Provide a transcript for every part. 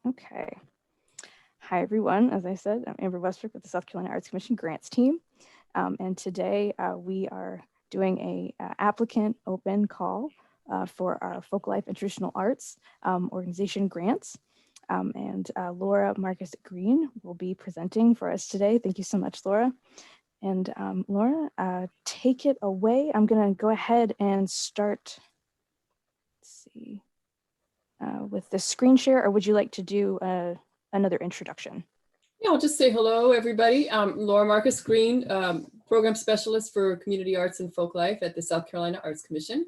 Okay. Hi, everyone. As I said, I'm Amber Westbrook with the South Carolina Arts Commission Grants team. And today we are doing a applicant open call for our Folklife and Traditional Arts organization grants. And Laura Marcus Green will be presenting for us today. Thank you so much, Laura. And Laura, take it away. I'm going to go ahead and start, let's see, with the screen share, or would you like to do another introduction? Yeah, I'll just say hello, everybody. I'm Laura Marcus Green, Program Specialist for Community Arts and Folklife at the South Carolina Arts Commission.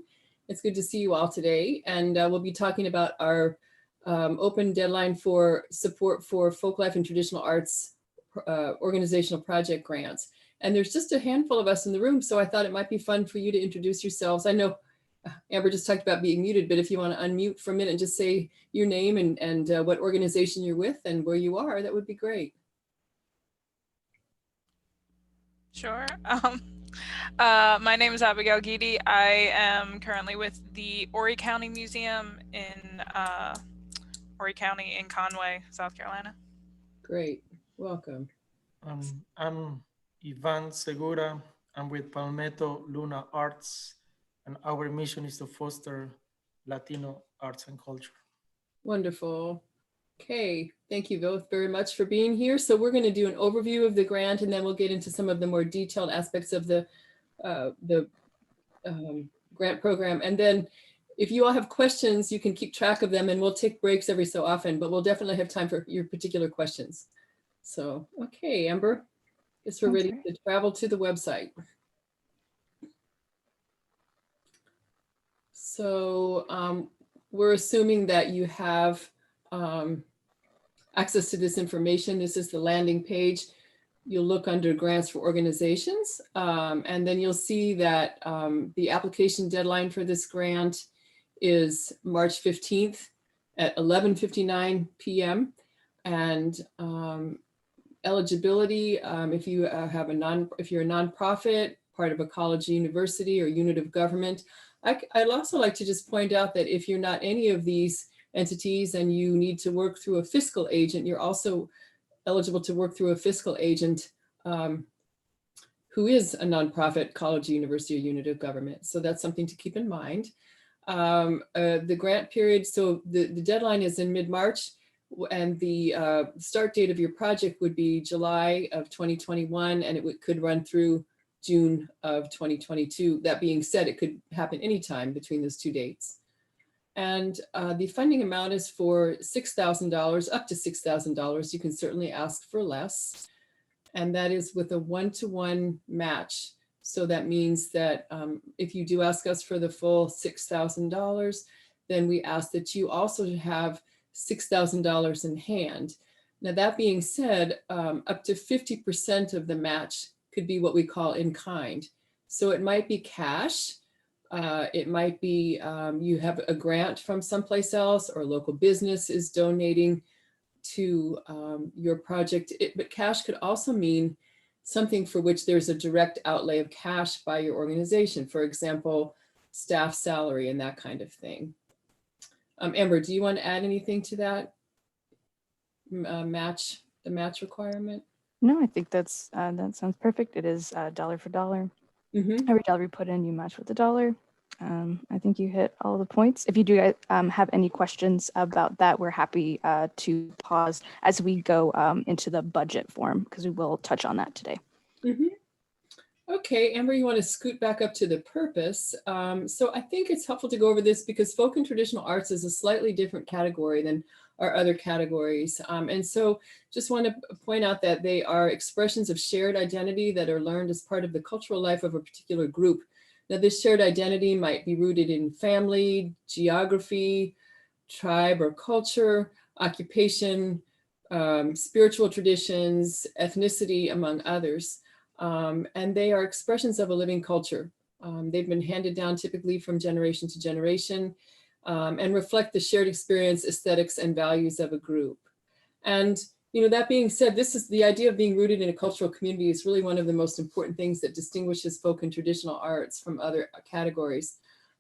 It's good to see you all today. And we'll be talking about our open deadline for support for Folklife and Traditional Arts organizational project grants. And there's just a handful of us in the room, so I thought it might be fun for you to introduce yourselves. I know Amber just talked about being muted, but if you want to unmute for a minute and just say your name and what organization you're with and where you are, that would be great. Sure. My name is Abigail Guidi. I am currently with the Horry County Museum in Horry County in Conway, South Carolina. Great. Welcome. I'm Ivan Segura. I'm with Palmetto Luna Arts, and our mission is to foster Latino arts and culture. Wonderful. Okay, thank you both very much for being here. So we're going to do an overview of the grant, and then we'll get into some of the more detailed aspects of the grant program. And then if you all have questions, you can keep track of them, and we'll take breaks every so often, but we'll definitely have time for your particular questions. So, okay, Amber, guess we're ready to travel to the website. So we're assuming that you have access to this information. This is the landing page. You'll look under grants for organizations, and then you'll see that the application deadline for this grant is March 15th at 11:59 p.m. And eligibility, if you have if you're a nonprofit, part of a college, university, or unit of government. I'd also like to just point out that if you're not any of these entities and you need to work through a fiscal agent, you're also eligible to work through a fiscal agent who is a nonprofit, college, university, or unit of government. So that's something to keep in mind. The grant period, so the deadline is in mid-March, and the start date of your project would be July of 2021, and it could run through June of 2022. That being said, it could happen anytime between those two dates. And the funding amount is for $6,000, up to $6,000. You can certainly ask for less. And that is with a 1-to-1 match. So that means that if you do ask us for the full $6,000, then we ask that you also have $6,000 in hand. Now, that being said, up to 50% of the match could be what we call in kind. So it might be cash. It might be you have a grant from someplace else, or local business is donating to your project. But cash could also mean something for which there's a direct outlay of cash by your organization. For example, staff salary and that kind of thing. Amber, do you want to add anything to that the match requirement? No, I think that sounds perfect. It is dollar for dollar. Mm-hmm. Every dollar we put in, you match with the dollar. I think you hit all the points. If you do have any questions about that, we're happy to pause as we go into the budget form, because we will touch on that today. Mm-hmm. Okay, Amber, you want to scoot back up to the purpose. So I think it's helpful to go over this because folk and traditional arts is a slightly different category than our other categories. And so just want to point out that they are expressions of shared identity that are learned as part of the cultural life of a particular group. Now, this shared identity might be rooted in family, geography, tribe or culture, occupation, spiritual traditions, ethnicity, among others. And they are expressions of a living culture. They've been handed down typically from generation to generation, and reflect the shared experience, aesthetics, and values of a group. And that being said, this is the idea of being rooted in a cultural community is really one of the most important things that distinguishes folk and traditional arts from other categories.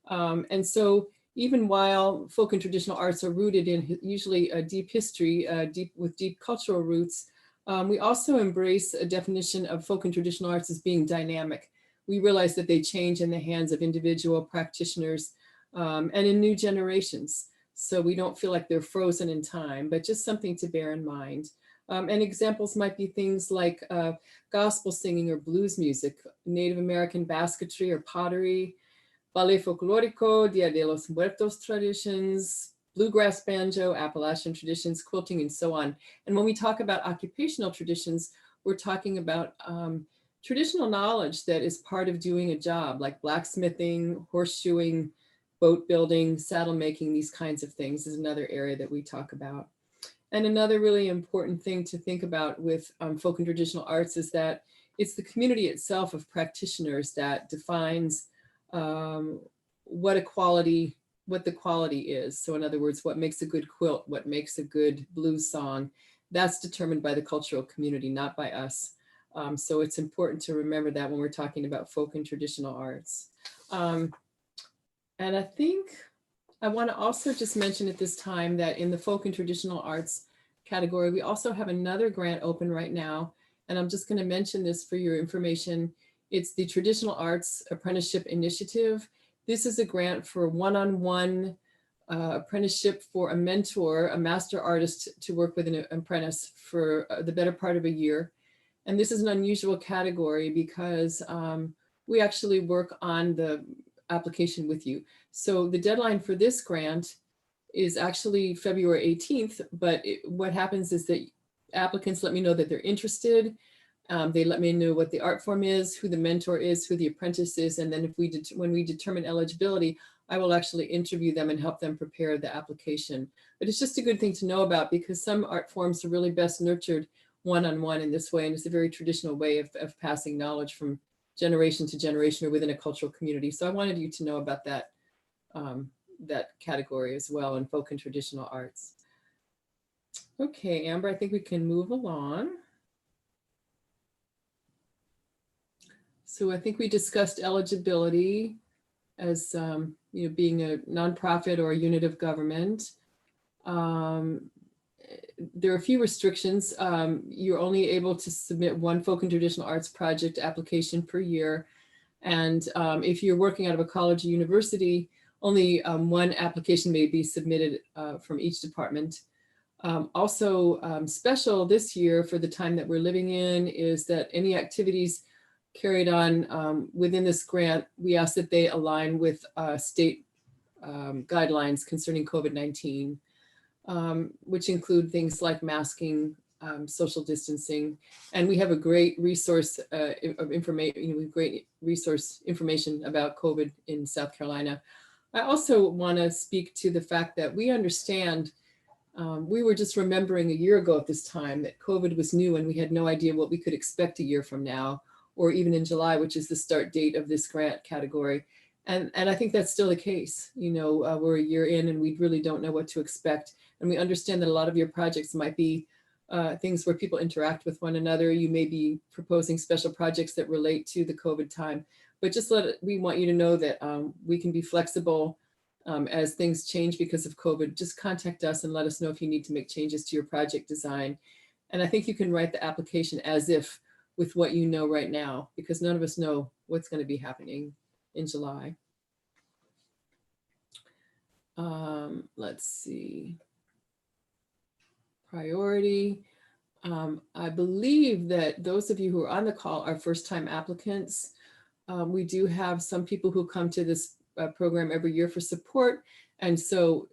And so even while folk and traditional arts are rooted in usually a deep history, with deep cultural roots, we also embrace a definition of folk and traditional arts as being dynamic. We realize that they change in the hands of individual practitioners and in new generations. So we don't feel like they're frozen in time, but just something to bear in mind. And examples might be things like gospel singing or blues music, Native American basketry or pottery, ballet folklorico, Dia de los Muertos traditions, bluegrass banjo, Appalachian traditions, quilting, and so on. And when we talk about occupational traditions, we're talking about traditional knowledge that is part of doing a job, like blacksmithing, horseshoeing, boat building, saddle making, these kinds of things is another area that we talk about. And another really important thing to think about with folk and traditional arts is that it's the community itself of practitioners that defines what the quality is. So in other words, what makes a good quilt, what makes a good blues song, that's determined by the cultural community, not by us. So it's important to remember that when we're talking about folk and traditional arts. And I think I want to also just mention at this time that in the folk and traditional arts category, we also have another grant open right now. And I'm just going to mention this for your information. It's the Traditional Arts Apprenticeship Initiative. This is a grant for one-on-one apprenticeship for a mentor, a master artist, to work with an apprentice for the better part of a year. And this is an unusual category because we actually work on the application with you. So the deadline for this grant is actually February 18th, but what happens is that applicants let me know that they're interested. They let me know what the art form is, who the mentor is, who the apprentice is, and then when we determine eligibility, I will actually interview them and help them prepare the application. But it's just a good thing to know about because some art forms are really best nurtured one-on-one in this way, and it's a very traditional way of passing knowledge from generation to generation or within a cultural community. So I wanted you to know about that, that category as well in folk and traditional arts. Okay, Amber, I think we can move along. So I think we discussed eligibility as being a nonprofit or a unit of government. There are a few restrictions. You're only able to submit one folk and traditional arts project application per year. And if you're working out of a college or university, only one application may be submitted from each department. Also special this year for the time that we're living in is that any activities carried on within this grant, we ask that they align with state guidelines concerning COVID-19, which include things like masking, social distancing, and we have a great resource of information, great resource information about COVID in South Carolina. I also want to speak to the fact that we understand, we were just remembering a year ago at this time that COVID was new and we had no idea what we could expect a year from now, or even in July, which is the start date of this grant category. And I think that's still the case. We're a year in and we really don't know what to expect. And we understand that a lot of your projects might be things where people interact with one another. You may be proposing special projects that relate to the COVID time, but just we want you to know that we can be flexible as things change because of COVID. Just contact us and let us know if you need to make changes to your project design. And I think you can write the application as if with what you know right now, because none of us know what's going to be happening in July. Let's see. Priority. I believe that those of you who are on the call are first-time applicants. We do have some people who come to this program every year for support. And so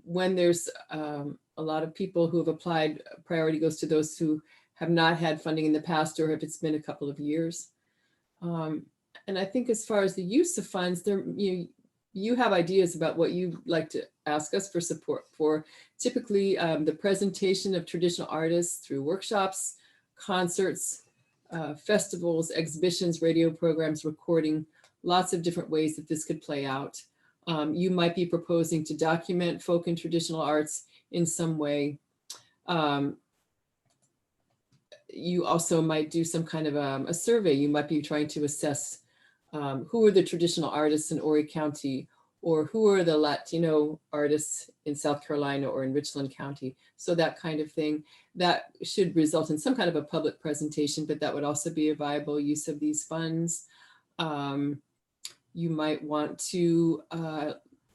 when there's a lot of people who have applied, priority goes to those who have not had funding in the past or if it's been a couple of years. And I think as far as the use of funds, you have ideas about what you'd like to ask us for support for. Typically, the presentation of traditional artists through workshops, concerts, festivals, exhibitions, radio programs, recording, lots of different ways that this could play out. You might be proposing to document folk and traditional arts in some way. You also might do some kind of a survey. You might be trying to assess who are the traditional artists in Horry County, or who are the Latino artists in South Carolina or in Richland County. So that kind of thing, that should result in some kind of a public presentation, but that would also be a viable use of these funds. You might want to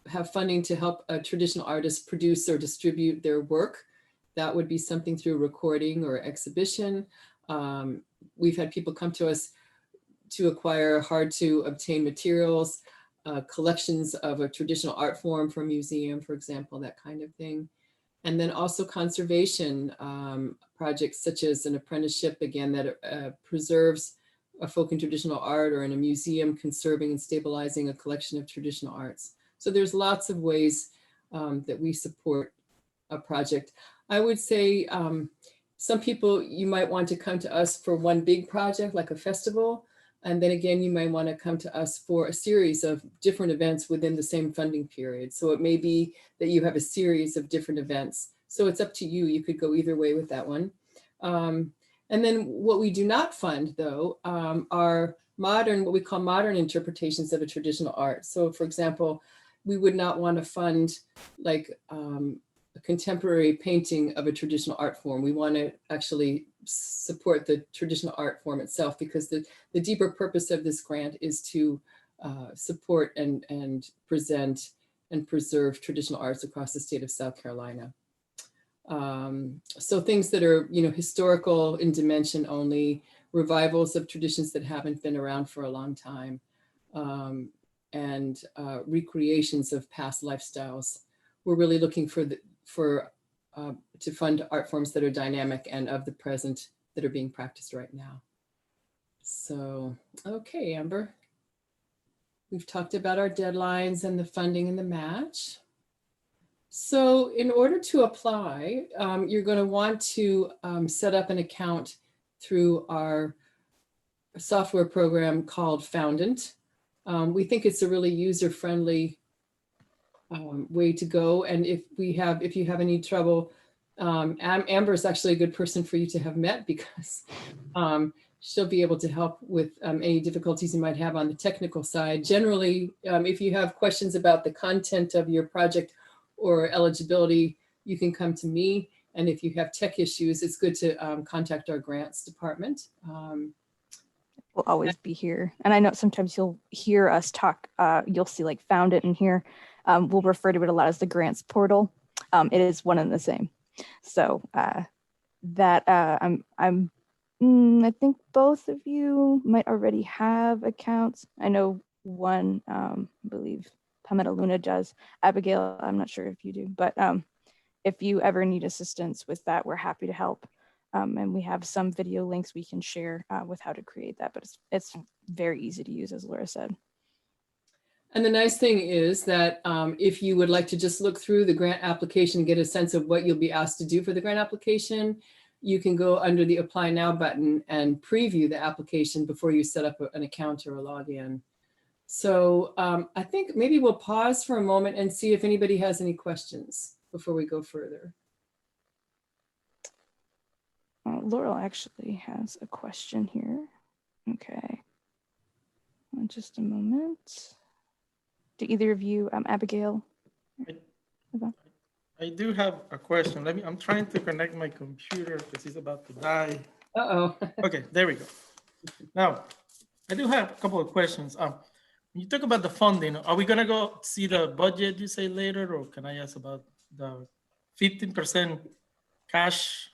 have funding to help a traditional artist produce or distribute their work. That would be something through recording or exhibition. We've had people come to us to acquire hard to obtain materials, collections of a traditional art form from a museum, for example, that kind of thing. And then also conservation projects such as an apprenticeship, again, that preserves a folk and traditional art, or in a museum conserving and stabilizing a collection of traditional arts. So there's lots of ways that we support a project. I would say some people, you might want to come to us for one big project like a festival. And then again, you might want to come to us for a series of different events within the same funding period. So it may be that you have a series of different events. So it's up to you. You could go either way with that one. And then what we do not fund, though, are modern, what we call modern interpretations of a traditional art. So for example, we would not want to fund like a contemporary painting of a traditional art form. We want to actually support the traditional art form itself, because the deeper purpose of this grant is to support and present and preserve traditional arts across the state of South Carolina. So things that are, historical in dimension only, revivals of traditions that haven't been around for a long time, and recreations of past lifestyles. We're really looking to fund art forms that are dynamic and of the present, that are being practiced right now. So, okay, Amber. We've talked about our deadlines and the funding and the match. So in order to apply, you're going to want to set up an account through our software program called Foundant. We think it's a really user-friendly way to go. And if you have any trouble, Amber is actually a good person for you to have met, because she'll be able to help with any difficulties you might have on the technical side. Generally, if you have questions about the content of your project or eligibility, you can come to me. And if you have tech issues, it's good to contact our grants department. We'll always be here. And I know sometimes you'll hear us talk, you'll see like Found It in here. We'll refer to it a lot as the grants portal. It is one and the same. So I think both of you might already have accounts. I know one, I believe Palmetto Luna does. Abigail, I'm not sure if you do, but if you ever need assistance with that, we're happy to help. And we have some video links we can share with how to create that, but it's very easy to use, as Laura said. And the nice thing is that if you would like to just look through the grant application and get a sense of what you'll be asked to do for the grant application, you can go under the Apply Now button and preview the application before you set up an account or a login. So I think maybe we'll pause for a moment and see if anybody has any questions before we go further. Laurel actually has a question here. Okay. Just a moment. Do either of you, Abigail? I do have a question. I'm trying to connect my computer because it's about to die. Uh-oh. Okay, there we go. Now, I do have a couple of questions. When you talk about the funding, are we gonna go see the budget you say later, or can I ask about the 15% cash?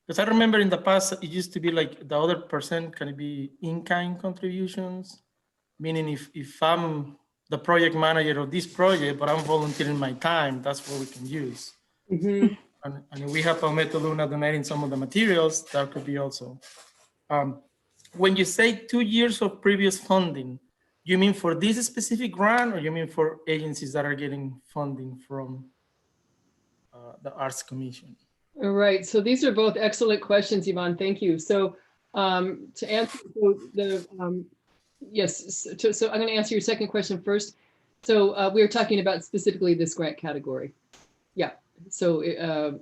Because I remember in the past, it used to be like the other percent can be in-kind contributions, meaning if I'm the project manager of this project, but I'm volunteering my time, that's what we can use. Mm-hmm. And if we have Palmetto Luna donating some of the materials, that could be also. When you say 2 years of previous funding, you mean for this specific grant, or you mean for agencies that are getting funding from the Arts Commission? All right, so these are both excellent questions, Yvonne, thank you. So to answer yes, so I'm gonna answer your second question first. So we're talking about specifically this grant category. Yeah, so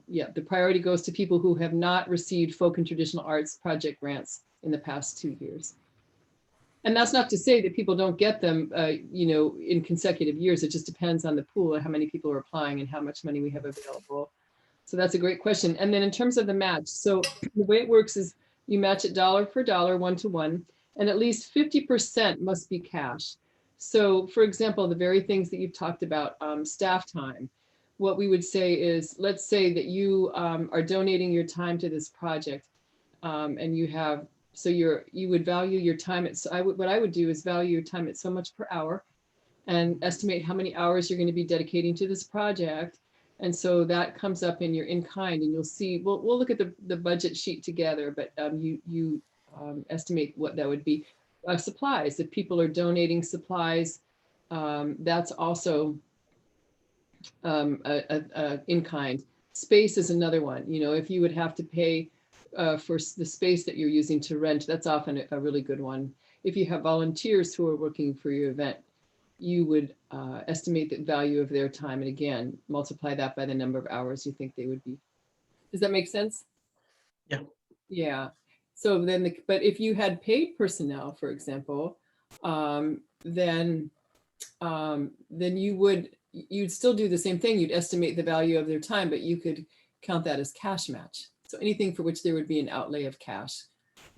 yeah, the priority goes to people who have not received folk and traditional arts project grants in the past 2 years. And that's not to say that people don't get them, you know, in consecutive years. It just depends on the pool and how many people are applying and how much money we have available. So that's a great question. And then in terms of the match, so the way it works is you match it dollar for dollar, 1-to-1, and at least 50% must be cash. So for example, the very things that you've talked about, staff time, what we would say is, let's say that you are donating your time to this project, and you have, so you would value your time at, what I would do is value your time at so much per hour and estimate how many hours you're going to be dedicating to this project. And so that comes up in your in-kind, and you'll see, we'll look at the budget sheet together, but you estimate what that would be. Supplies, if people are donating supplies, that's also in-kind. Space is another one. You know, if you would have to pay for the space that you're using to rent, that's often a really good one. If you have volunteers who are working for your event, you would estimate the value of their time, and again, multiply that by the number of hours you think they would be. Does that make sense? Yeah. Yeah. So then, but if you had paid personnel, for example, then you'd still do the same thing. You'd estimate the value of their time, but you could count that as cash match. So anything for which there would be an outlay of cash.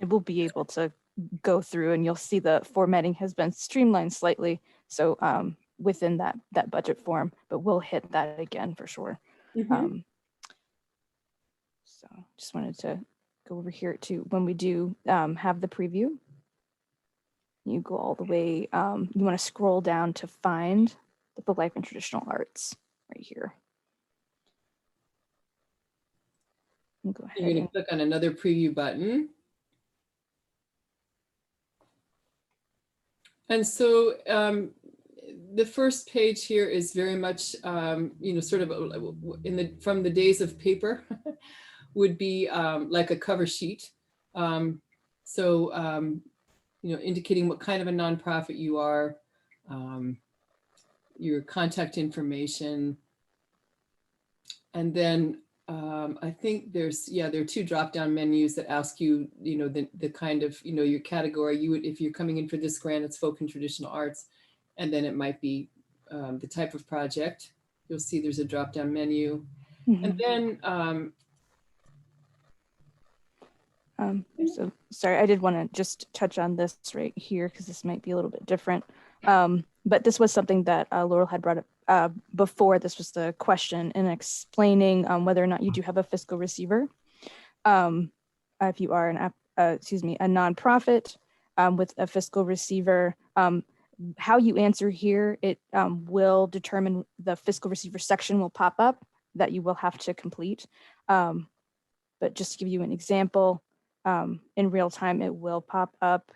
And we'll be able to go through, and you'll see the formatting has been streamlined slightly. So within that budget form, but we'll hit that again for sure. Mm-hmm. So just wanted to go over here to when we do have the preview. You go all the way, you want to scroll down to find the Folklife and Traditional Arts right here. And go ahead. You're going to click on another preview button. And so the first page here is very much, you know, sort of from the days of paper would be like a cover sheet. You know, indicating what kind of a nonprofit you are, your contact information. And then I think there are 2 drop-down menus that ask you, you know, the kind of, you know, your category. You would, if you're coming in for this grant, it's folk and traditional arts, and then it might be the type of project. You'll see there's a drop-down menu, and then. So sorry, I did want to just touch on this right here because this might be a little bit different. But this was something that Laurel had brought up before. This was the question in explaining whether or not you do have a fiscal receiver. If you are a nonprofit with a fiscal receiver, how you answer here, it will determine the fiscal receiver section will pop up that you will have to complete. But just to give you an example, in real time, it will pop up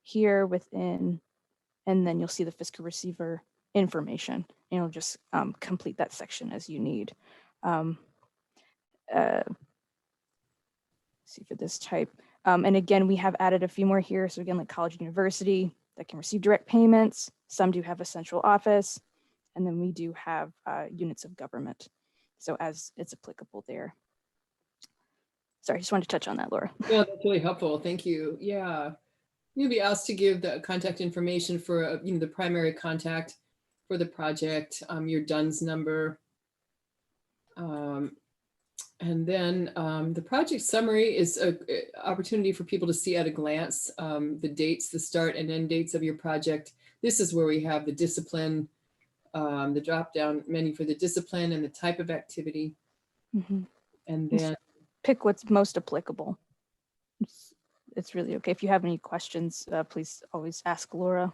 here within, and then you'll see the fiscal receiver information. And you'll just complete that section as you need. See for this type. And again, we have added a few more here. So again, like college and university that can receive direct payments. Some do have a central office. And then we do have units of government. So as it's applicable there. Sorry, I just wanted to touch on that, Laura. Yeah, that's really helpful. Thank you. Yeah. You'll be asked to give the contact information for, you know, the primary contact for the project, your DUNS number. And then the project summary is an opportunity for people to see at a glance the dates, the start and end dates of your project. This is where we have the discipline, the drop-down menu for the discipline and the type of activity. And then pick what's most applicable. It's really okay. If you have any questions, please always ask Laura,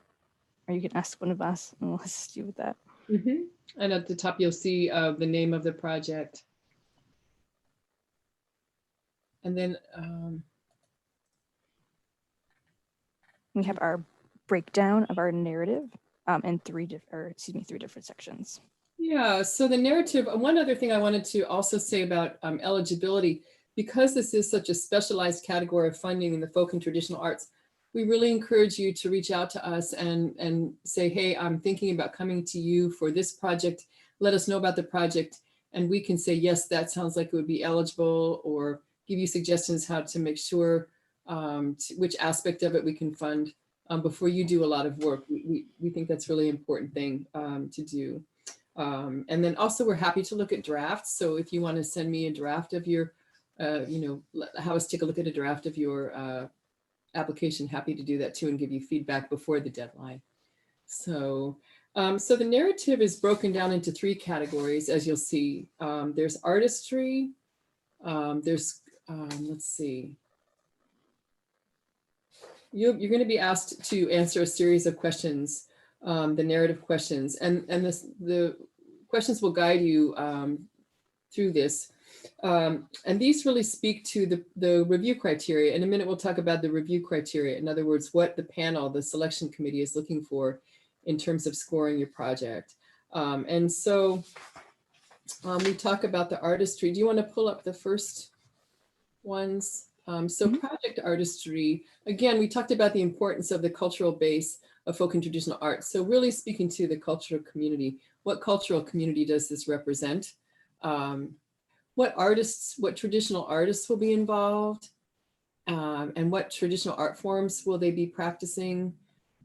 or you can ask one of us and we'll assist you with that. And at the top, you'll see the name of the project. And then we have our breakdown of our narrative in three different sections. Yeah, so the narrative, one other thing I wanted to also say about eligibility, because this is such a specialized category of funding in the folk and traditional arts, we really encourage you to reach out to us and say, hey, I'm thinking about coming to you for this project. Let us know about the project. And we can say, yes, that sounds like it would be eligible, or give you suggestions how to make sure which aspect of it we can fund. before you do a lot of work. We think that's really important thing to do. And then also we're happy to look at drafts. So if you want to send me a draft of your, have us take a look at a draft of your application, happy to do that too and give you feedback before the deadline. So, so the narrative is broken down into 3 categories, as you'll see. There's artistry, there's, let's see. You're going to be asked to answer a series of questions, the narrative questions, and the questions will guide you through this. And these really speak to the review criteria. In a minute, we'll talk about the review criteria. In other words, what the panel, the selection committee is looking for in terms of scoring your project. And so we talk about the artistry. Do you want to pull up the first ones? So project artistry, again, we talked about the importance of the cultural base of folk and traditional arts. So really speaking to the cultural community, what cultural community does this represent? What traditional artists will be involved? And what traditional art forms will they be practicing?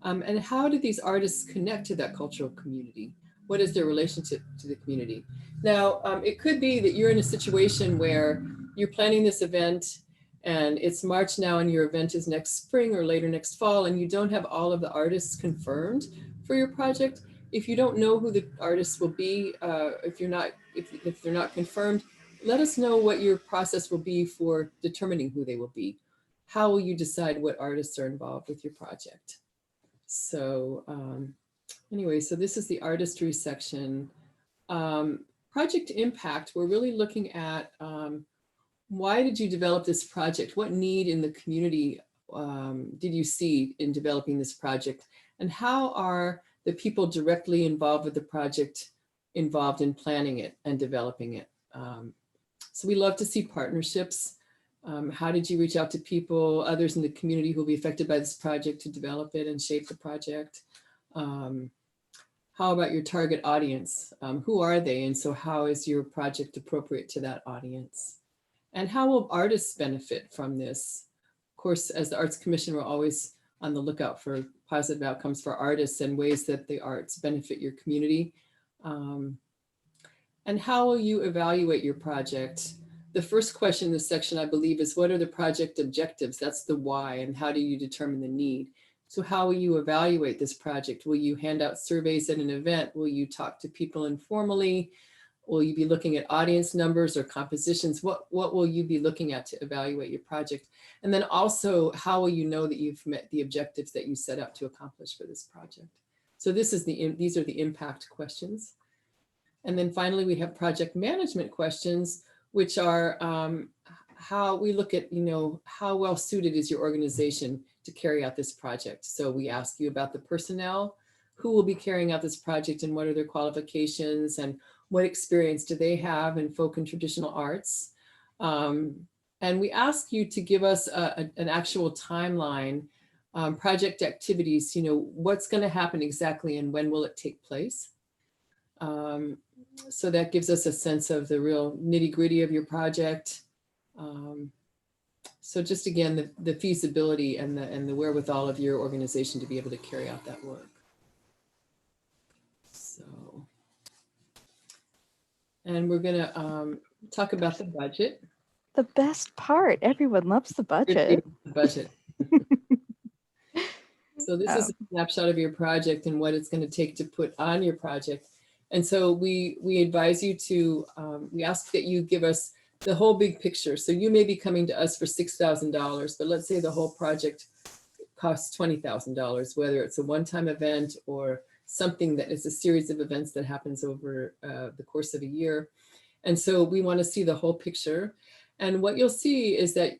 And how do these artists connect to that cultural community? What is their relationship to the community? Now, it could be that you're in a situation where you're planning this event and it's March now and your event is next spring or later next fall, and you don't have all of the artists confirmed for your project. If you don't know who the artists will be, if they're not confirmed, let us know what your process will be for determining who they will be. How will you decide what artists are involved with your project? So anyway, so this is the artistry section. Project impact, we're really looking at why did you develop this project? What need in the community did you see in developing this project? And how are the people directly involved with the project involved in planning it and developing it? So we love to see partnerships. How did you reach out to people, others in the community who will be affected by this project to develop it and shape the project? How about your target audience? Who are they? And so how is your project appropriate to that audience? And how will artists benefit from this? Of course, as the Arts Commission, we're always on the lookout for positive outcomes for artists and ways that the arts benefit your community. And how will you evaluate your project? The first question in this section, I believe, is what are the project objectives? That's the why, and how do you determine the need? So how will you evaluate this project? Will you hand out surveys at an event? Will you talk to people informally? Will you be looking at audience numbers or compositions? What will you be looking at to evaluate your project? And then also, how will you know that you've met the objectives that you set out to accomplish for this project? So these are the impact questions. And then finally, we have project management questions, which are how we look at, how well suited is your organization to carry out this project. So we ask you about the personnel, who will be carrying out this project and what are their qualifications and what experience do they have in folk and traditional arts. And we ask you to give us an actual timeline, project activities, what's going to happen exactly and when will it take place. So that gives us a sense of the real nitty gritty of your project. So just again, the feasibility and the wherewithal of your organization to be able to carry out that work. So, and we're gonna talk about the budget. The best part, everyone loves the budget. The budget. So this is a snapshot of your project and what it's going to take to put on your project. And so we advise you to, we ask that you give us the whole big picture. So you may be coming to us for $6,000, but let's say the whole project costs $20,000, whether it's a one-time event or something that is a series of events that happens over the course of a year. And so we want to see the whole picture. And what you'll see is that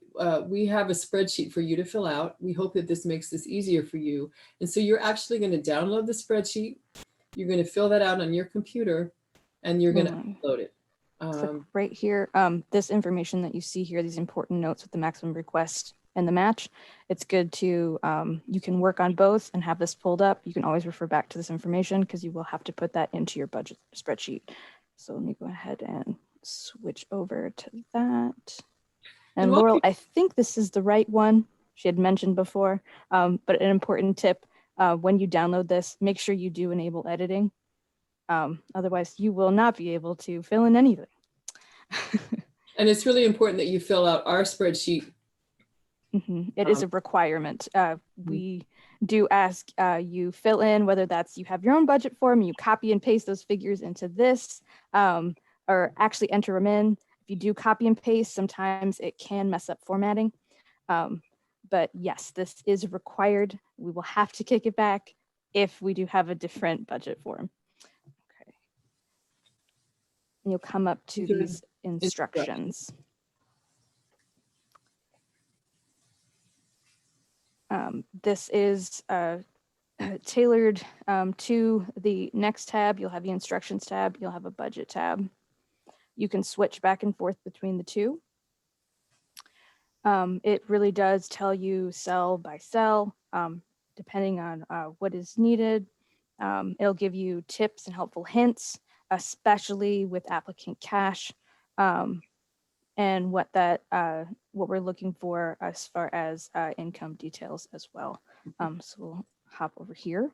we have a spreadsheet for you to fill out. We hope that this makes this easier for you. And so you're actually going to download the spreadsheet. You're going to fill that out on your computer and you're going to upload it. So right here, this information that you see here, these important notes with the maximum request and the match, it's good to, you can work on both and have this pulled up. You can always refer back to this information because you will have to put that into your budget spreadsheet. So let me go ahead and switch over to that. And Laurel, I think this is the right one. she had mentioned before. But an important tip, when you download this, make sure you do enable editing. Otherwise, you will not be able to fill in anything. And it's really important that you fill out our spreadsheet. It is a requirement. We do ask you fill in, whether that's you have your own budget form, you copy and paste those figures into this, or actually enter them in. If you do copy and paste, sometimes it can mess up formatting. But yes, this is required. We will have to kick it back if we do have a different budget form. Okay. And you'll come up to these instructions. This is tailored to the next tab. You'll have the instructions tab. You'll have a budget tab. You can switch back and forth between the two. It really does tell you cell by cell, depending on what is needed. It'll give you tips and helpful hints, especially with applicant cash, and what we're looking for as far as income details as well. So we'll hop over here.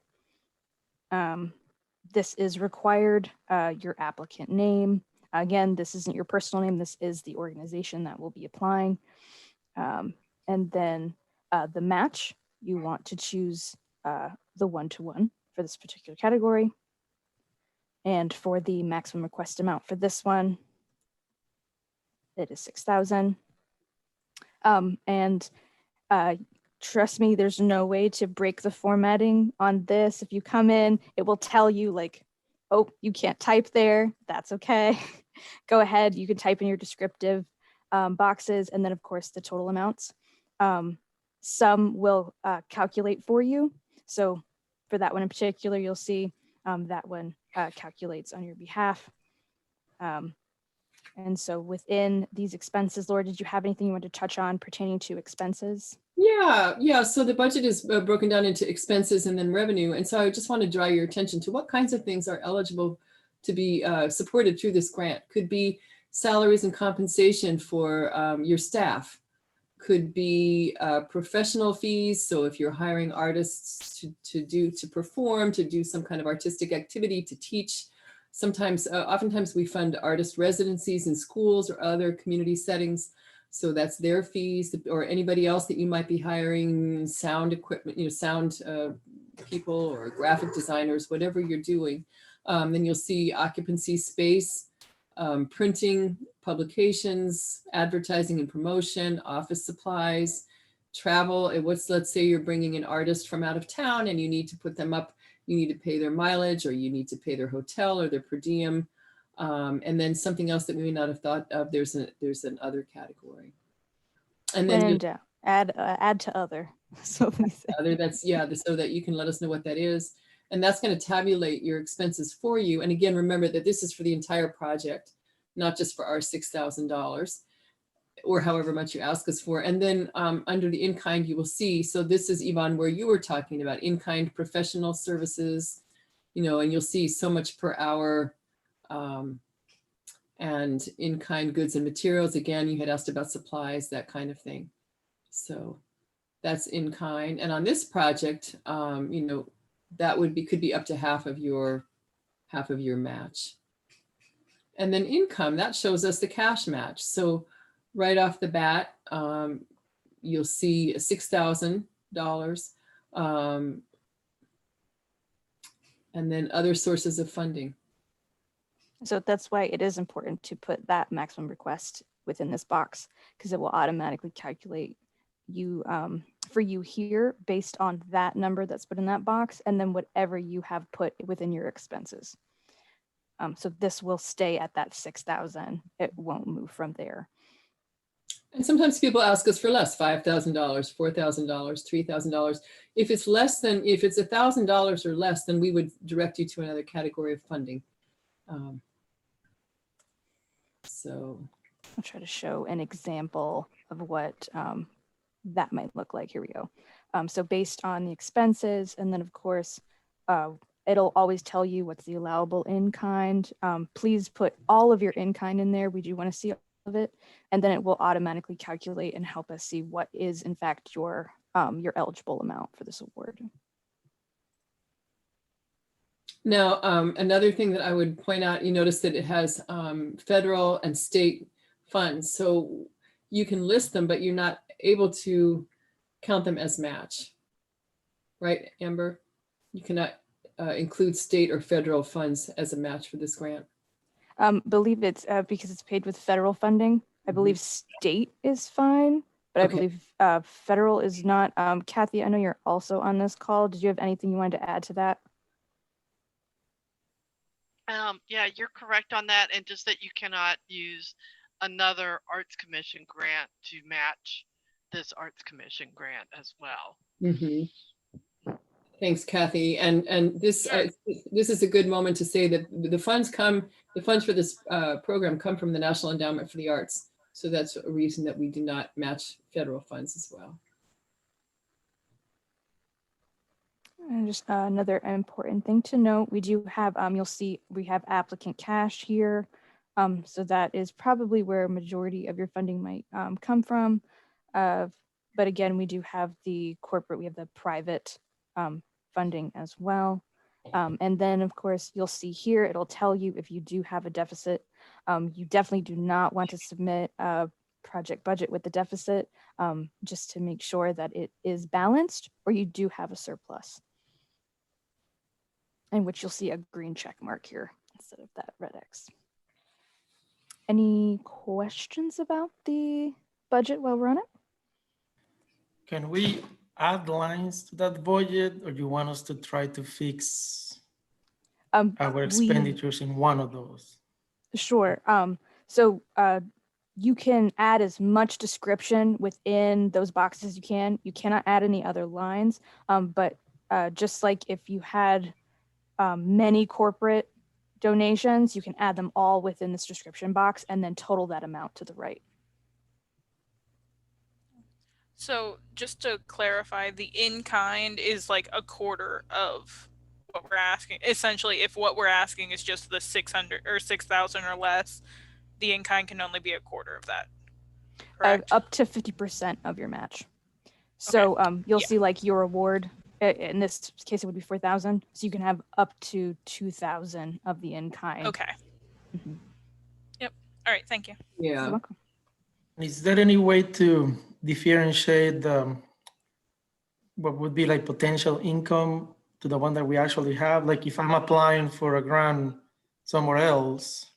This is required, your applicant name. Again, this isn't your personal name. This is the organization that will be applying. And then the match, you want to choose the one-to-one for this particular category. And for the maximum request amount for this one, it is $6,000. And trust me, there's no way to break the formatting on this. If you come in, it will tell you like, oh, you can't type there. That's okay. Go ahead. You can type in your descriptive boxes, and then of course the total amounts. Some will calculate for you. So for that one in particular, you'll see that one calculates on your behalf. And so within these expenses, Laura, did you have anything you want to touch on pertaining to expenses? Yeah. So the budget is broken down into expenses and then revenue. And so I just want to draw your attention to what kinds of things are eligible to be supported through this grant. To be salaries and compensation for your staff. Could be professional fees. So if you're hiring artists to perform, to do some kind of artistic activity, to teach. Sometimes, oftentimes we fund artist residencies in schools or other community settings. So that's their fees, or anybody else that you might be hiring, sound equipment, sound people or graphic designers, whatever you're doing. Then you'll see occupancy space, printing, publications, advertising and promotion, office supplies, travel. Let's say you're bringing an artist from out of town and you need to put them up. You need to pay their mileage, or you need to pay their hotel or their per diem. And then something else that we may not have thought of, there's an other category. And then add to other. So so that you can let us know what that is. And that's going to tabulate your expenses for you. And again, remember that this is for the entire project, not just for our $6,000 or however much you ask us for. And then under the in-kind, you will see, so this is Yvonne, where you were talking about in-kind professional services, and you'll see so much per hour, and in-kind goods and materials. Again, you had asked about supplies, that kind of thing. So that's in-kind. And on this project, that could be up to half of your match. And then income, that shows us the cash match. So right off the bat, you'll see $6,000, and then other sources of funding. So that's why it is important to put that maximum request within this box, because it will automatically calculate you for you here based on that number that's put in that box, and then whatever you have put within your expenses. So this will stay at that 6,000. It won't move from there. And sometimes people ask us for less, $5,000, $4,000, $3,000. If it's $1,000 or less, then we would direct you to another category of funding. So I'll try to show an example of what that might look like. Here we go. So based on the expenses, and then of course, it'll always tell you what's the allowable in-kind. Please put all of your in-kind in there. We do want to see of it, and then it will automatically calculate and help us see what is in fact your eligible amount for this award. Now, another thing that I would point out, you notice that it has federal and state funds. So you can list them, but you're not able to count them as match. Right, Amber? You cannot include state or federal funds as a match for this grant. Believe it's because it's paid with federal funding. I believe state is fine, but I believe federal is not. Kathy, I know you're also on this call. Did you have anything you wanted to add to that? Yeah, you're correct on that, and just that you cannot use another Arts Commission grant to match this Arts Commission grant as well. Thanks, Kathy. And this this is a good moment to say that the funds for this program come from the National Endowment for the Arts. So that's a reason that we do not match federal funds as well. And just another important thing to note, we do have, you'll see we have applicant cash here. So that is probably where a majority of your funding might come from. But again, we do have the corporate, we have the private funding as well. And then of course, you'll see here, it'll tell you if you do have a deficit. You definitely do not want to submit a project budget with the deficit, just to make sure that it is balanced or you do have a surplus. In which you'll see a green check mark here instead of that red X. Any questions about the budget while we're on it? Can we add lines to that budget, or you want us to try to fix our expenditures in one of those? Sure. So you can add as much description within those boxes as you can. You cannot add any other lines, but just like if you had many corporate donations, you can add them all within this description box and then total that amount to the right. So just to clarify, the in-kind is like a quarter of what we're asking. Essentially, if what we're asking is just the 600 or 6,000 or less, the in-kind can only be a quarter of that. Correct? Up to 50% of your match. So you'll see like your award. In this case, it would be 4,000. So you can have up to 2,000 of the in-kind. Okay. Yep. All right. Thank you. Yeah. You're welcome. Is there any way to differentiate what would be like potential income to the one that we actually have? Like if I'm applying for a grant somewhere else,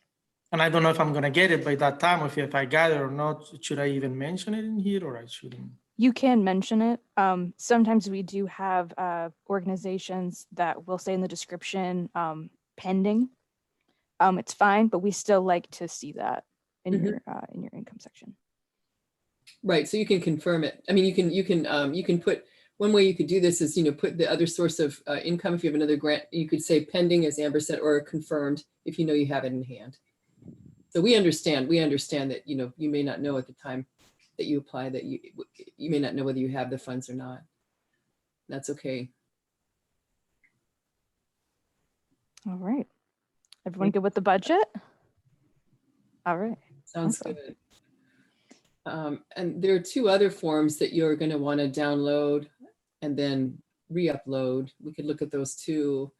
and I don't know if I'm going to get it by that time, or if I got it or not, should I even mention it in here, or I shouldn't? You can mention it. Sometimes we do have organizations that will say in the description pending. It's fine, but we still like to see that in your income section. Right. So you can confirm it. I mean, you can put, one way you could do this is, put the other source of income. If you have another grant, you could say pending, as Amber said, or confirmed if you know you have it in hand. So we understand that, you may not know at the time that you apply that you may not know whether you have the funds or not. That's okay. All right. Everyone good with the budget? All right. Sounds good. And there are two other forms that you're going to want to download and then re-upload. We could look at those too.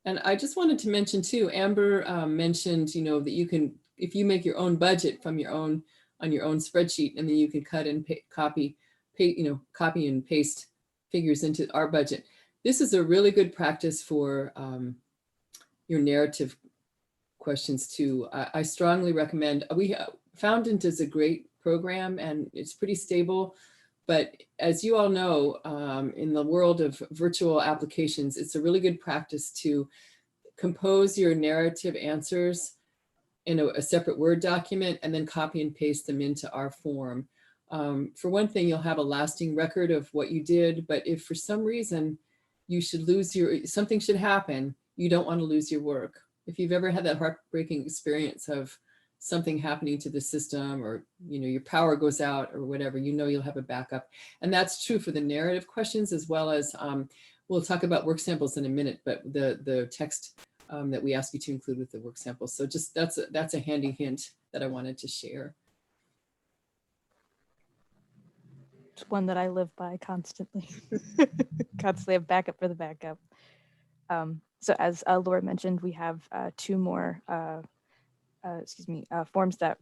And I just wanted to mention too, Amber mentioned, that you can, if you make your own budget from on your own spreadsheet, and then you can cut and copy and paste figures into our budget. This is a really good practice for your narrative questions too. I strongly recommend. Foundant is a great program and it's pretty stable, but as you all know, in the world of virtual applications, it's a really good practice to compose your narrative answers in a separate Word document and then copy and paste them into our form. For one thing, you'll have a lasting record of what you did, but if for some reason you should lose something should happen, you don't want to lose your work. If you've ever had that heartbreaking experience of something happening to the system, or your power goes out or whatever, you'll have a backup. And that's true for the narrative questions, as well as we'll talk about work samples in a minute, but the text that we ask you to include with the work samples. So just that's a handy hint that I wanted to share. It's one that I live by constantly. Constantly have backup for the backup. So as Laura mentioned, we have two more forms that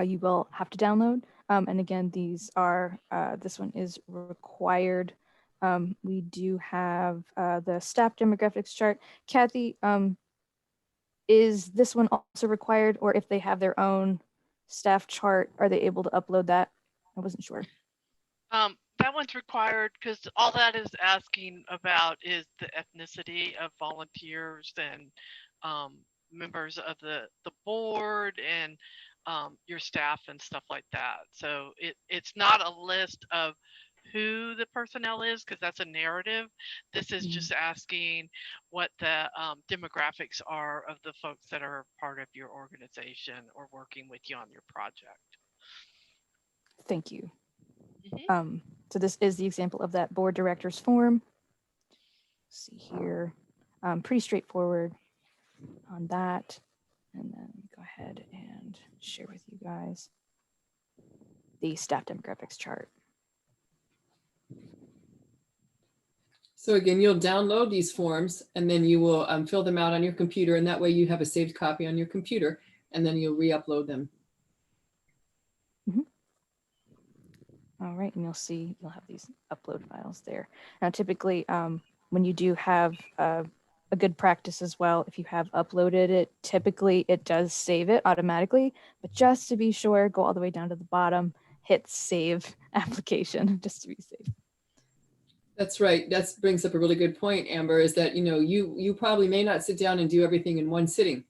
you will have to download. And again, these are, this one is required. We do have the staff demographics chart. Kathy, is this one also required, or if they have their own staff chart, are they able to upload that? I wasn't sure. That one's required because all that is asking about is the ethnicity of volunteers and members of the board and your staff and stuff like that. So it's not a list of who the personnel is, because that's a narrative. This is just asking what the demographics are of the folks that are part of your organization or working with you on your project. Thank you. So this is the example of that board director's form. Let's see here, pretty straightforward on that. And then go ahead and share with you guys the staff demographics chart. So again, you'll download these forms and then you will fill them out on your computer, and that way you have a saved copy on your computer, and then you'll re-upload them. All right, and you'll see, you'll have these upload files there. Now, typically, when you do have a good practice as well, if you have uploaded it, typically it does save it automatically, but just to be sure, go all the way down to the bottom, hit save application, just to be safe. That's right. That brings up a really good point, Amber, is that, you know, you probably may not sit down and do everything in one sitting.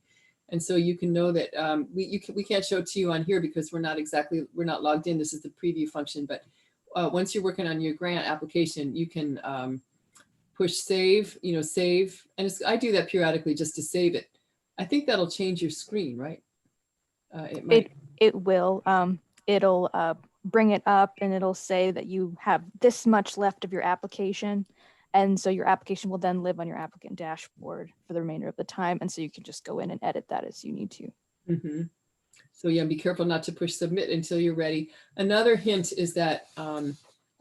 And so you can know that we can't show it to you on here because we're not logged in. This is the preview function. But once you're working on your grant application, you can push save, save. And I do that periodically just to save it. I think that'll change your screen, right? It might. It will. It'll bring it up and it'll say that you have this much left of your application. And so your application will then live on your applicant dashboard for the remainder of the time. And so you can just go in and edit that as you need to. So yeah, be careful not to push submit until you're ready. Another hint is that, I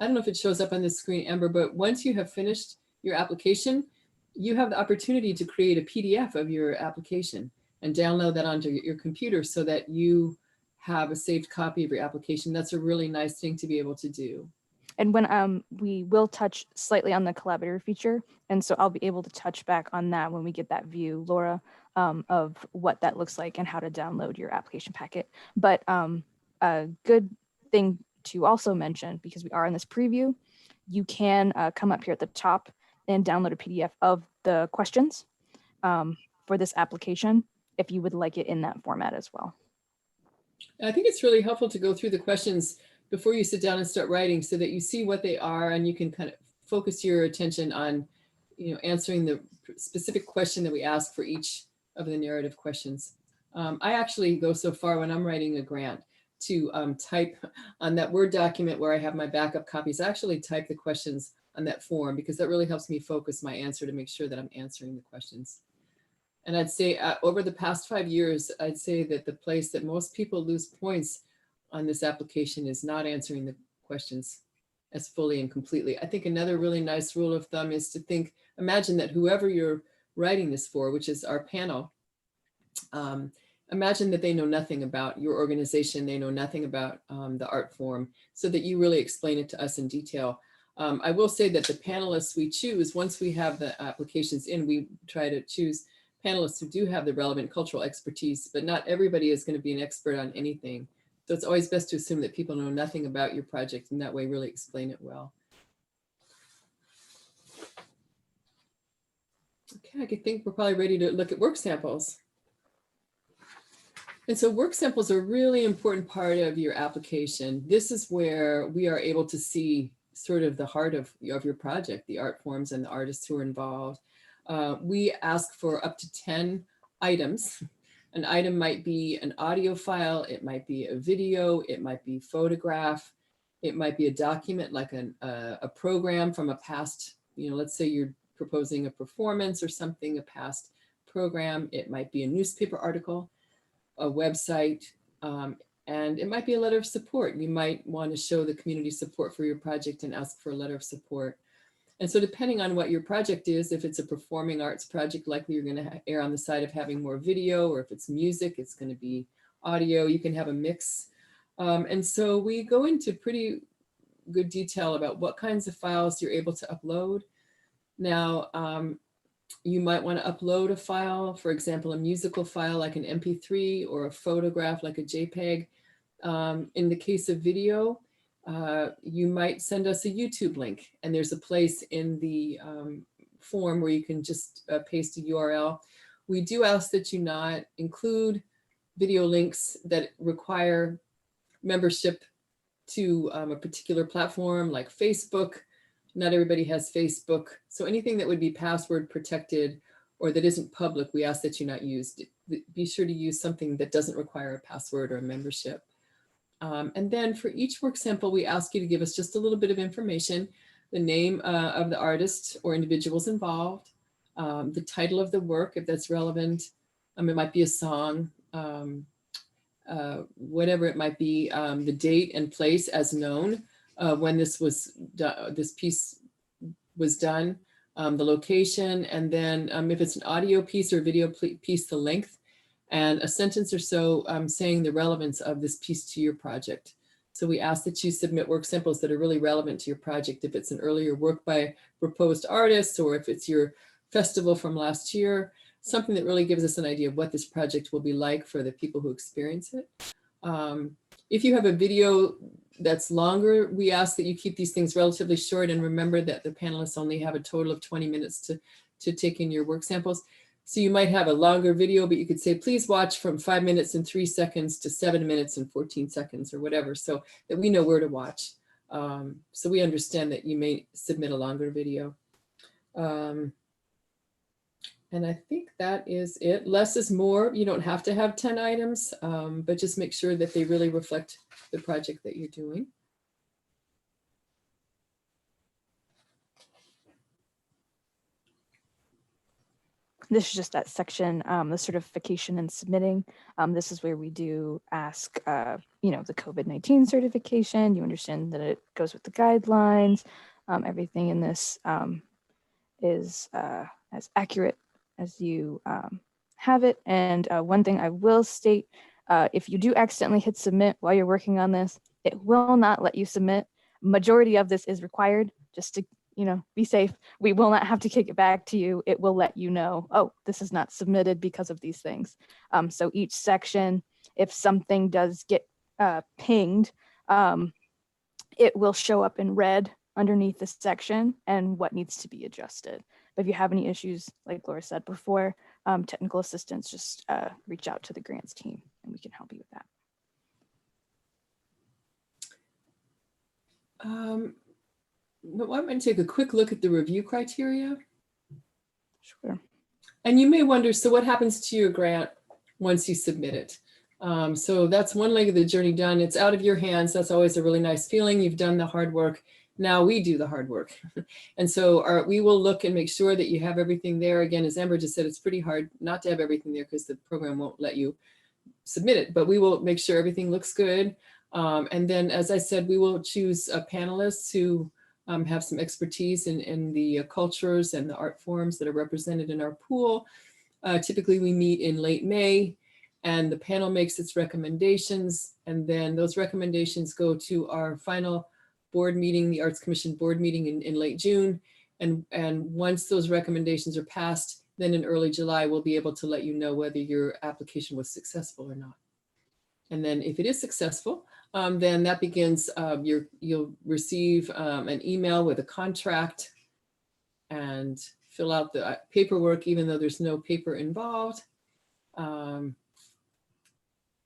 don't know if it shows up on the screen, Amber, but once you have finished your application, you have the opportunity to create a PDF of your application and download that onto your computer so that you have a saved copy of your application. That's a really nice thing to be able to do. And when we will touch slightly on the collaborator feature, and so I'll be able to touch back on that when we get that view, Laura, of what that looks like and how to download your application packet. But a good thing to also mention, because we are in this preview, you can come up here at the top and download a PDF of the questions for this application if you would like it in that format as well. I think it's really helpful to go through the questions before you sit down and start writing so that you see what they are and you can kind of focus your attention on, answering the specific question that we ask for each of the narrative questions. I actually go so far when I'm writing a grant to type on that Word document where I have my backup copies. I actually type the questions on that form because that really helps me focus my answer to make sure that I'm answering the questions. And I'd say over the past 5 years, I'd say that the place that most people lose points on this application is not answering the questions as fully and completely. I think another really nice rule of thumb is to imagine that whoever you're writing this for, which is our panel, imagine that they know nothing about your organization, they know nothing about the art form, so that you really explain it to us in detail. I will say that the panelists we choose, once we have the applications in, we try to choose panelists who do have the relevant cultural expertise, but not everybody is going to be an expert on anything. So it's always best to assume that people know nothing about your project and that way really explain it well. Okay, I think we're probably ready to look at work samples. And so work samples are a really important part of your application. This is where we are able to see sort of the heart of your project, the art forms and the artists who are involved. We ask for up to 10 items. An item might be an audio file, it might be a video, it might be photograph, it might be a document like a program from a past, let's say you're proposing a performance or something, a past program. It might be a newspaper article, a website. And it might be a letter of support. You might want to show the community support for your project and ask for a letter of support. And so depending on what your project is, if it's a performing arts project, likely you're going to err on the side of having more video, or if it's music, it's going to be audio. You can have a mix. And so we go into pretty good detail about what kinds of files you're able to upload. Now, you might want to upload a file, for example, a musical file like an MP3 or a photograph like a JPEG. In the case of video, you might send us a YouTube link, and there's a place in the form where you can just paste a URL. We do ask that you not include video links that require membership to a particular platform like Facebook. Not everybody has Facebook. So anything that would be password protected or that isn't public, we ask that you not use. Be sure to use something that doesn't require a password or a membership. And then for each work sample, we ask you to give us just a little bit of information, the name of the artist or individuals involved, the title of the work, if that's relevant. It might be a song, whatever it might be, the date and place as known, when this piece was done, the location, and then if it's an audio piece or a video piece, the length, and a sentence or so saying the relevance of this piece to your project. So we ask that you submit work samples that are really relevant to your project. If it's an earlier work by proposed artists, or if it's your festival from last year, something that really gives us an idea of what this project will be like for the people who experience it. If you have a video that's longer, we ask that you keep these things relatively short, and remember that the panelists only have a total of 20 minutes to take in your work samples. So you might have a longer video, but you could say, please watch from 5 minutes and 3 seconds to 7 minutes and 14 seconds or whatever, so that we know where to watch. So we understand that you may submit a longer video. And I think that is it. Less is more. You don't have to have 10 items, but just make sure that they really reflect the project that you're doing. This is just that section, the certification and submitting. This is where we do ask, the COVID-19 certification. You understand that it goes with the guidelines. Everything in this is as accurate as you have it. And one thing I will state, if you do accidentally hit submit while you're working on this, it will not let you submit. Majority of this is required, just to be safe. We will not have to kick it back to you. It will let you know, oh, this is not submitted because of these things. So each section, if something does get pinged, it will show up in red underneath the section and what needs to be adjusted. But if you have any issues, like Laura said before, technical assistance, just reach out to the grants team and we can help you with that. But I'm going to take a quick look at the review criteria. Sure. And you may wonder, so what happens to your grant once you submit it? So that's one leg of the journey done. It's out of your hands. That's always a really nice feeling. You've done the hard work. Now we do the hard work. And so we will look and make sure that you have everything there. Again, as Amber just said, it's pretty hard not to have everything there because the program won't let you submit it, but we will make sure everything looks good. And then, as I said, we will choose panelists who have some expertise in the cultures and the art forms that are represented in our pool. Typically we meet in late May, and the panel makes its recommendations, and then those recommendations go to our final board meeting, the Arts Commission board meeting in late June. And once those recommendations are passed, then in early July, we'll be able to let you know whether your application was successful or not. And then if it is successful, then that begins, you'll receive an email with a contract and fill out the paperwork, even though there's no paper involved. And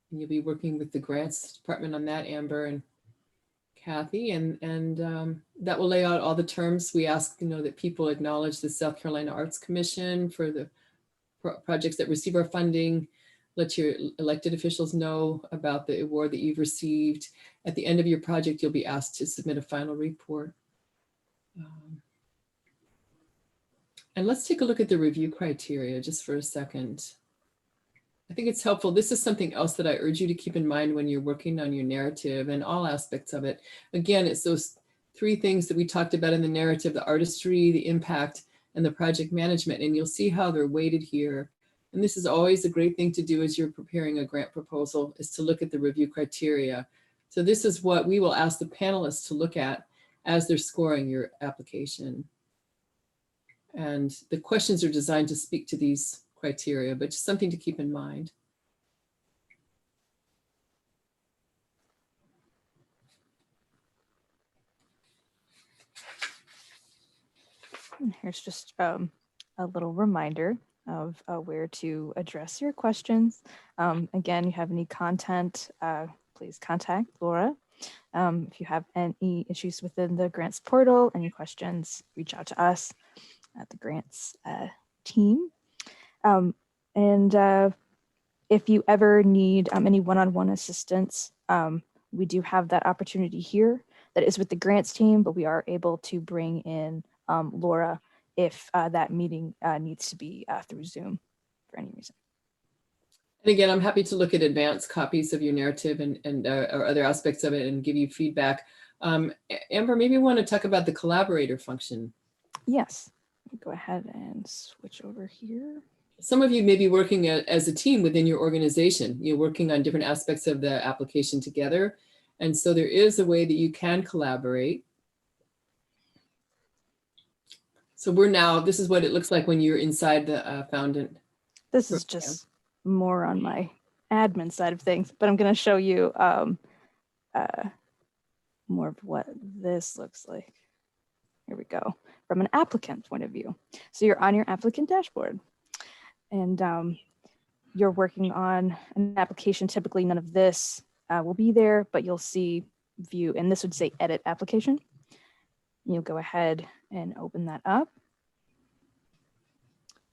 you'll be working with the grants department on that, Amber and Kathy, and that will lay out all the terms. We ask, that people acknowledge the South Carolina Arts Commission for the projects that receive our funding. Let your elected officials know about the award that you've received. At the end of your project, you'll be asked to submit a final report. And let's take a look at the review criteria just for a second. I think it's helpful. This is something else that I urge you to keep in mind when you're working on your narrative and all aspects of it. Again, it's those three things that we talked about in the narrative: the artistry, the impact, and the project management. And you'll see how they're weighted here. And this is always a great thing to do as you're preparing a grant proposal, is to look at the review criteria. So this is what we will ask the panelists to look at as they're scoring your application. And the questions are designed to speak to these criteria, but just something to keep in mind. And here's just a little reminder of where to address your questions. Again, you have any content, please contact Laura. If you have any issues within the grants portal, any questions, reach out to us at the grants team. If you ever need any one-on-one assistance, we do have that opportunity here that is with the grants team, but we are able to bring in Laura if that meeting needs to be through Zoom for any reason. And again, I'm happy to look at advanced copies of your narrative and or other aspects of it and give you feedback. Amber, maybe you want to talk about the collaborator function. Yes, go ahead and switch over here. Some of you may be working as a team within your organization. You're working on different aspects of the application together. And so there is a way that you can collaborate. So this is what it looks like when you're inside the Foundant. This is just more on my admin side of things, but I'm going to show you more of what this looks like. Here we go, from an applicant point of view. So you're on your applicant dashboard and you're working on an application. Typically none of this will be there, but you'll see view, and this would say edit application. You'll go ahead and open that up.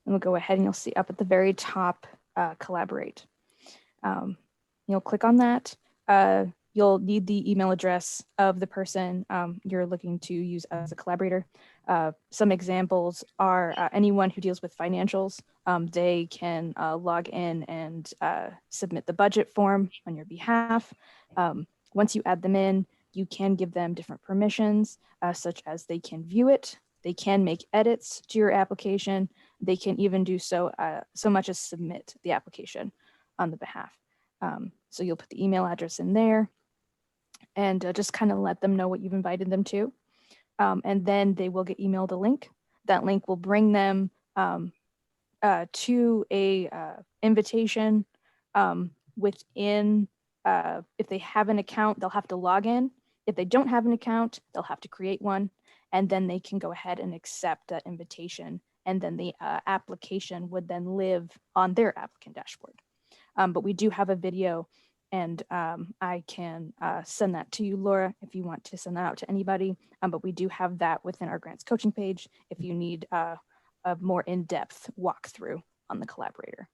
And we'll go ahead and you'll see up at the very top, collaborate. You'll click on that. You'll need the email address of the person you're looking to use as a collaborator. Some examples are anyone who deals with financials. They can log in and submit the budget form on your behalf. Once you add them in, you can give them different permissions, such as they can view it, they can make edits to your application, they can even do so much as submit the application on the behalf. So you'll put the email address in there and just kind of let them know what you've invited them to. And then they will get emailed a link. That link will bring them to a invitation within, if they have an account, they'll have to log in. If they don't have an account, they'll have to create one, and then they can go ahead and accept that invitation. And then the application would then live on their applicant dashboard. But we do have a video, and I can send that to you, Laura, if you want to send that out to anybody. But we do have that within our grants coaching page if you need a more in-depth walkthrough on the collaborator.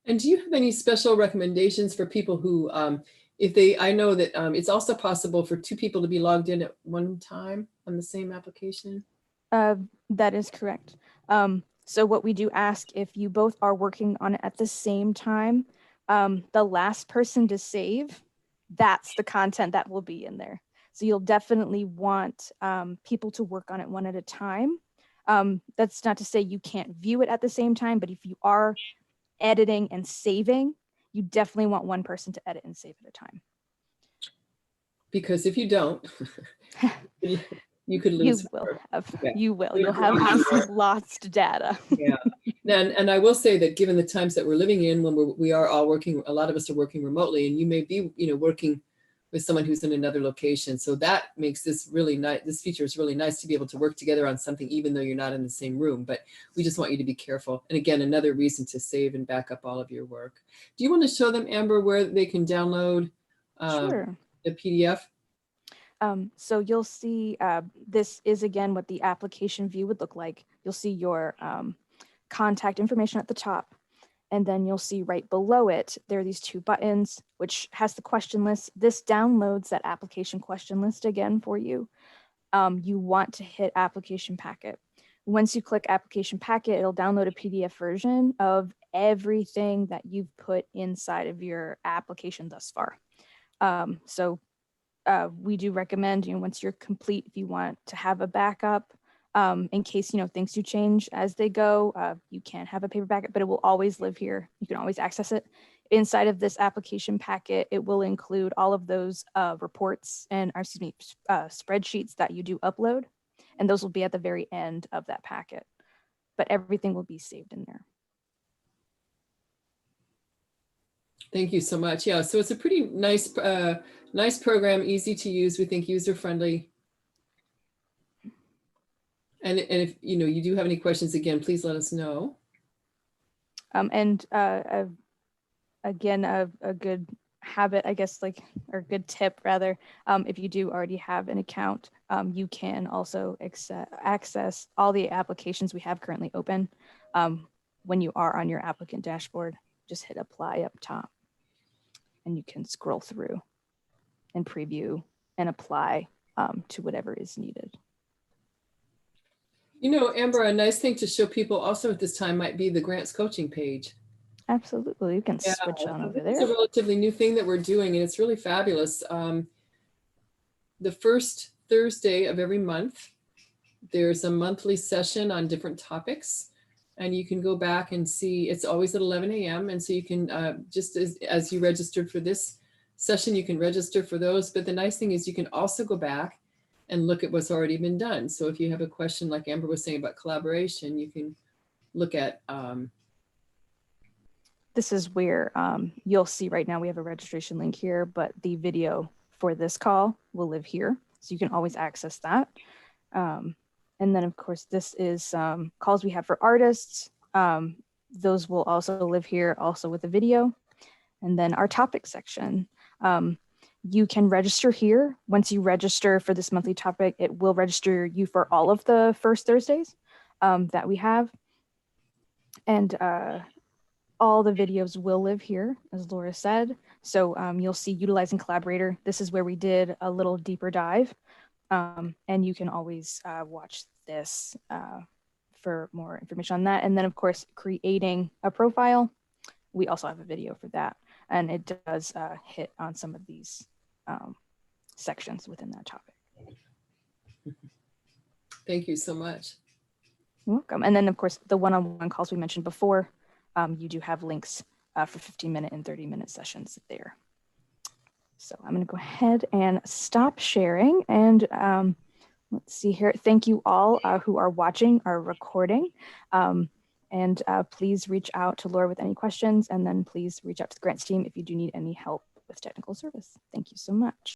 And do you have any special recommendations for people who, I know that it's also possible for two people to be logged in at one time on the same application? That is correct. So what we do ask, if you both are working on it at the same time, the last person to save, that's the content that will be in there. So you'll definitely want people to work on it one at a time. That's not to say you can't view it at the same time, but if you are editing and saving, you definitely want one person to edit and save at a time. Because if you don't, you could lose. You'll have lost data. Yeah. And I will say that given the times that we're living in, when we are all working, a lot of us are working remotely, and you may be, working with someone who's in another location. So that makes this really nice. This feature is really nice to be able to work together on something, even though you're not in the same room. But we just want you to be careful. And again, another reason to save and back up all of your work. Do you want to show them, Amber, where they can download Sure. the PDF? So you'll see, this is again what the application view would look like. You'll see your contact information at the top, and then you'll see right below it, there are these two buttons, which has the question list. This downloads that application question list again for you. You want to hit application packet. Once you click application packet, it'll download a PDF version of everything that you've put inside of your application thus far. We do recommend, once you're complete, if you want to have a backup, in case, things do change as they go, you can have a paper backup, but it will always live here. You can always access it. Inside of this application packet, it will include all of those reports and, spreadsheets that you do upload. And those will be at the very end of that packet, but everything will be saved in there. Thank you so much. Yeah, so it's a pretty nice, nice program, easy to use. We think user friendly. And if you do have any questions, again, please let us know. Again, a good habit, I guess, or good tip rather, if you do already have an account, you can also access all the applications we have currently open. When you are on your applicant dashboard, just hit apply up top and you can scroll through and preview and apply to whatever is needed. Amber, a nice thing to show people also at this time might be the grants coaching page. Absolutely, you can switch on over there. It's a relatively new thing that we're doing, and it's really fabulous. The first Thursday of every month, there's a monthly session on different topics, and you can go back and see. It's always at 11 a.m. And so you can just as you registered for this session, you can register for those. But the nice thing is you can also go back and look at what's already been done. So if you have a question, like Amber was saying about collaboration, you can look at. This is where you'll see right now we have a registration link here, but the video for this call will live here. So you can always access that. And then of course, this is calls we have for artists. Those will also live here also with the video. And then our topic section. You can register here. Once you register for this monthly topic, it will register you for all of the first Thursdays that we have. And all the videos will live here, as Laura said. So you'll see utilizing collaborator. This is where we did a little deeper dive. And you can always watch this for more information on that. And then of course, creating a profile. We also have a video for that. And it does hit on some of these sections within that topic. Thank you so much. You're welcome. And then of course, the one-on-one calls we mentioned before, you do have links for 15-minute and 30-minute sessions there. So I'm going to go ahead and stop sharing. And let's see here. Thank you all who are watching our recording. And please reach out to Laura with any questions. And then please reach out to the grants team if you do need any help with technical service. Thank you so much.